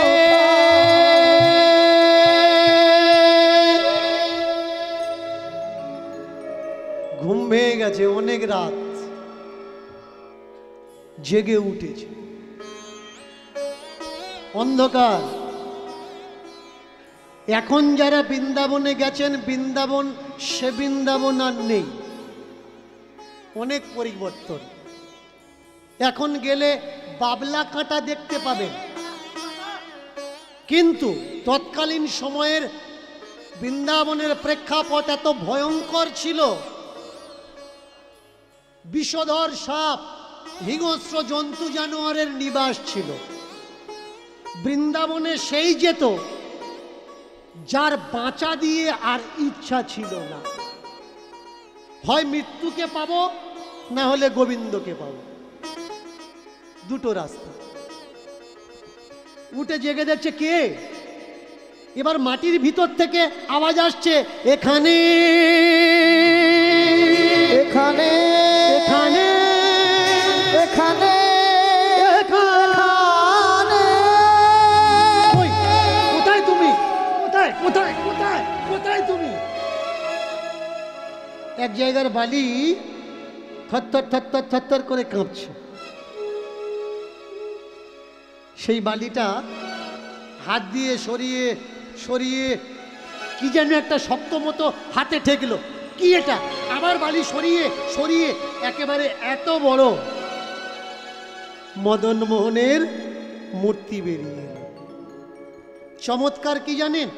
ঘুম ভেঙে গেছে, অনেক রাত, জেগে উঠেছে, অন্ধকার। এখন যারা বৃন্দাবনে গেছেন, বৃন্দাবন সে বৃন্দাবন আর নেই, অনেক পরিবর্তন। এখন গেলে বাবলা কাঁটা দেখতে পাবেন, কিন্তু তৎকালীন সময়ের বৃন্দাবনের প্রেক্ষাপট এত ভয়ঙ্কর ছিল, বিষধর সাপ, হিংস্র জন্তু জানোয়ারের নিবাস ছিল। বৃন্দাবনে সেই যেত যার বাঁচা দিয়ে আর ইচ্ছা ছিল না, হয় মৃত্যুকে পাবো না হলে গোবিন্দকে পাবো, দুটো রাস্তা। উঠে জেগে যাচ্ছে কে? এবার মাটির ভিতর থেকে আওয়াজ আসছে, এখানে এখানে এখানে এখানে এখানে। কই? কোথায় তুমি? কোথায় কোথায় কোথায় কোথায় তুমি? এক জায়গার বালি থরথর থরথর থরথর করে কাঁপছে। সেই বালিটা হাত দিয়ে সরিয়ে সরিয়ে কি যেন একটা শক্ত মতো হাতে ঠেকলো, কি এটা? আবার বালি সরিয়ে সরিয়ে একেবারে এত বড় মদন মোহনের মূর্তি বেরিয়ে এলো। চমৎকার কি জানেন?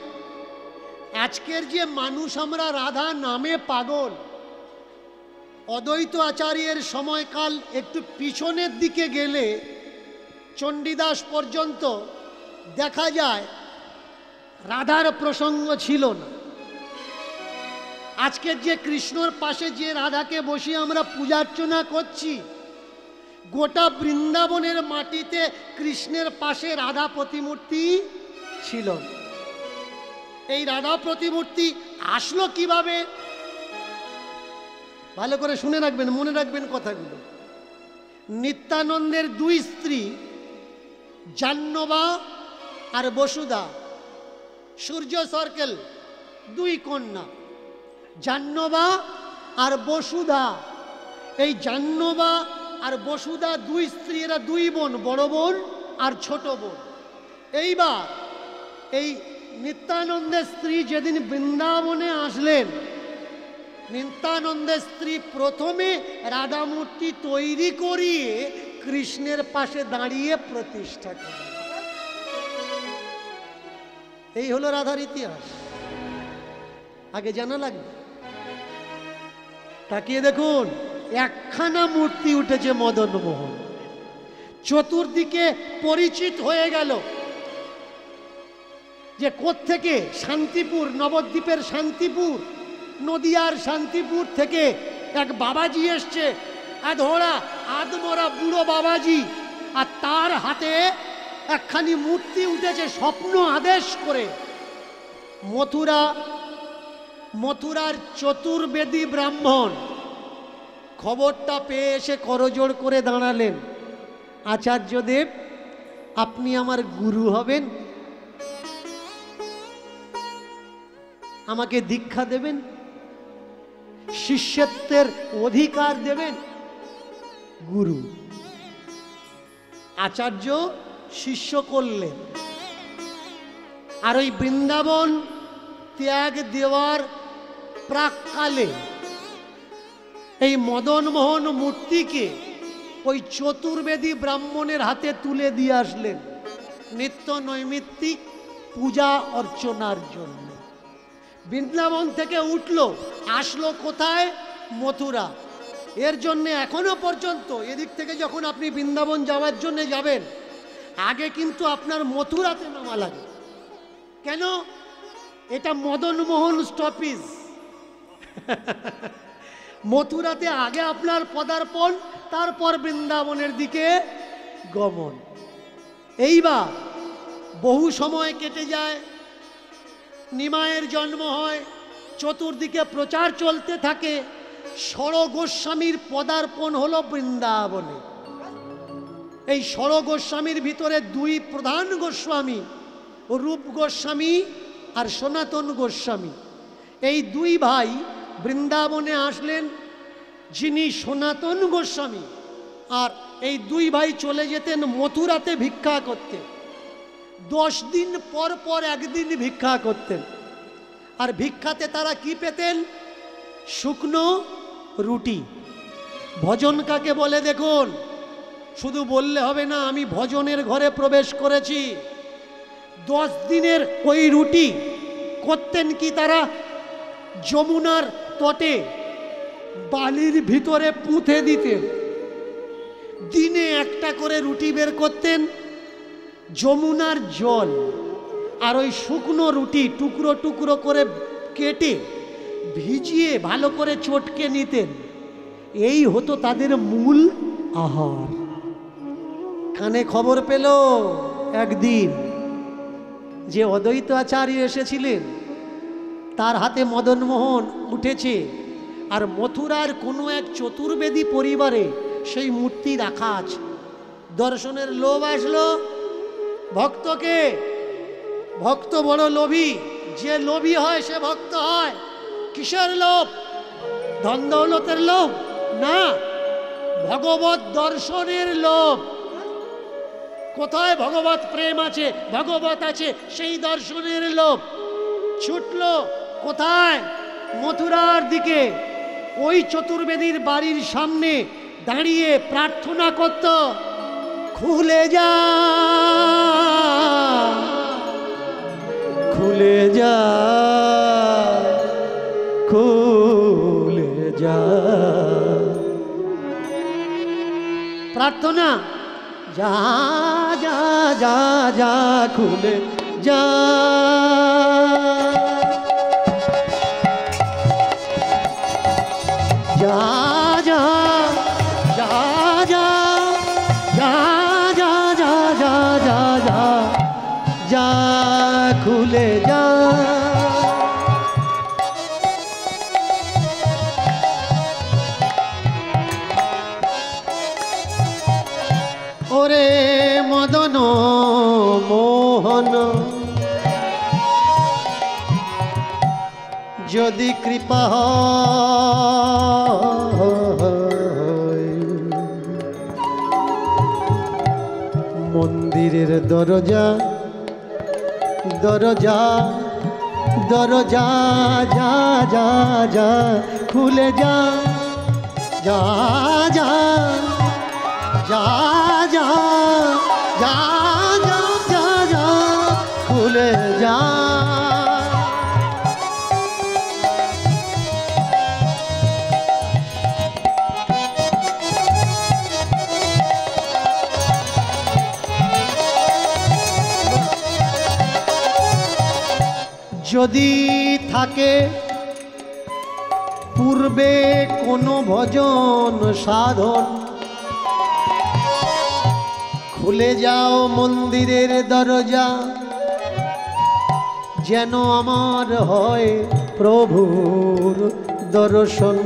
আজকের যে মানুষ আমরা রাধা নামে পাগল, অদ্বৈত আচার্যের সময়কাল একটু পিছনের দিকে গেলে চণ্ডীদাস পর্যন্ত দেখা যায় রাধার প্রসঙ্গ ছিল না। আজকের যে কৃষ্ণর পাশে যে রাধাকে বসিয়ে আমরা পূজা অর্চনা করছি, গোটা বৃন্দাবনের মাটিতে কৃষ্ণের পাশে রাধা প্রতিমূর্তি ছিল। এই রাধা প্রতিমূর্তি আসলো কিভাবে? ভালো করে শুনে রাখবেন, মনে রাখবেন কথাগুলো। নিত্যানন্দের দুই স্ত্রী জাহ্নবা আর বসুধা, সূর্য সার্কেল, দুই কন্যা জাহ্নবা আর বসুধা। এই জাহ্নবা আর বসুধা দুই স্ত্রী, এরা দুই বোন, বড় বোন আর ছোট বোন। এইবার এই নিত্যানন্দের স্ত্রী যেদিন বৃন্দাবনে আসলেন, নিত্যানন্দের স্ত্রী প্রথমে রাধা মূর্তি তৈরি করিয়ে কৃষ্ণের পাশে দাঁড়িয়ে প্রতিষ্ঠা করলেন। এই হলো রাধার ইতিহাস। আগে জানা লাগবে। তাকিয়ে দেখুন, একখানা মূর্তি উঠেছে মদন মোহন, চতুর্দিকে পরিচিত হয়ে গেল যে কোত্থেকে, শান্তিপুর, নবদ্বীপের শান্তিপুর, নদিয়ার শান্তিপুর থেকে এক বাবাজি এসছে, আধোড়া আদমরা বুড়ো বাবাজি, আর তার হাতে একখানি মূর্তি উঠেছে স্বপ্ন আদেশ করে। মথুরার চতুর্বেদী ব্রাহ্মণ খবরটা পেয়ে এসে করজোড় করে দাঁড়ালেন, আচার্যদেব আপনি আমার গুরু হবেন, আমাকে দীক্ষা দেবেন, শিষ্যত্বের অধিকার দেবেন। গুরু আচার্য শিষ্য করলেন। আর ওই বৃন্দাবন ত্যাগ দেওয়ার প্রাককালে এই মদন মোহন মূর্তিকে ওই চতুর্বেদী ব্রাহ্মণের হাতে তুলে দিয়ে আসলেন নিত্য নৈমিত্তিক পূজা অর্চনার জন্য। বৃন্দাবন থেকে উঠলো, আসলো কোথায়? মথুরা। এর জন্য এখনো পর্যন্ত এদিক থেকে যখন আপনি বৃন্দাবন যাওয়ার জন্য যাবেন, আগে কিন্তু আপনার মথুরাতে নামা লাগে। কেন? এটা মদন মোহন স্টপেজ। মথুরাতে আগে আপনার পদার্পণ, তারপর বৃন্দাবনের দিকে গমন। এইবার বহু সময় কেটে যায়, নিমায়ের জন্ম হয়, চতুর্দিকে প্রচার চলতে থাকে। ষড় গোস্বামীর পদার্পণ হলো বৃন্দাবনে। এই ষড় গোস্বামীর ভিতরে দুই প্রধান গোস্বামী, রূপ গোস্বামী আর সনাতন গোস্বামী। এই দুই ভাই বৃন্দাবনে আসলেন। যিনি সনাতন গোস্বামী, আর এই দুই ভাই চলে যেতেন মথুরাতে ভিক্ষা করতে। 10 দিন পর পর একদিন ভিক্ষা করতেন। আর ভিক্ষাতে তারা কি পেতেন? শুকনো রুটি। ভজন কাকে বলে দেখুন, শুধু বললে হবে না আমি ভজনের ঘরে প্রবেশ করেছি। 10 দিনের ওই রুটি করতেন কি তারা? যমুনার তটে বালির ভিতরে পুঁতে দিতেন। দিনে একটা করে রুটি বের করতেন, যমুনার জল আর ওই শুকনো রুটি টুকরো টুকরো করে কেটে ভিজিয়ে ভালো করে চটকে নিতেন। এই হতো তাদের মূল আহার। কানে খবর পেল একদিন যে অদ্বৈত আচার্য এসেছিলেন, তার হাতে মদন মোহন উঠেছে, আর মথুরার কোনো এক চতুর্বেদী পরিবারে সেই মূর্তি রাখা আছে। দর্শনের লোভ আসলো ভক্তকে। ভক্ত বড় লোভী, যে লোভী হয় সে ভক্ত হয়। কিসের লোভ? ধন দৌলতের লোভ না, ভগবত দর্শনের লোভ। কোথায় ভগবত প্রেম আছে, ভগবত আছে, সেই দর্শনের লোভ। ছুটলো কোথায়? মথুরার দিকে। ওই চতুর্বেদীর বাড়ির সামনে দাঁড়িয়ে প্রার্থনা করত, খুলে যা, খুলে যা, খুলে যা। প্রার্থনা, যা যা যা যা, খুলে যা। যা যা যা যা যা যা যা যা যা যা যা খুলে যা। ওরে মদন মোহন যদি কৃপা হয়, মন্দিরের দরজা দরজা দরজা যা যা যা খুলে যা যা যা যা যা যা যা যা যা খুলে যা। যদি থাকে পূর্বে কোনো ভজন সাধন, খুলে যাও মন্দিরের দরজা, যেন আমার হয় প্রভুর দর্শন।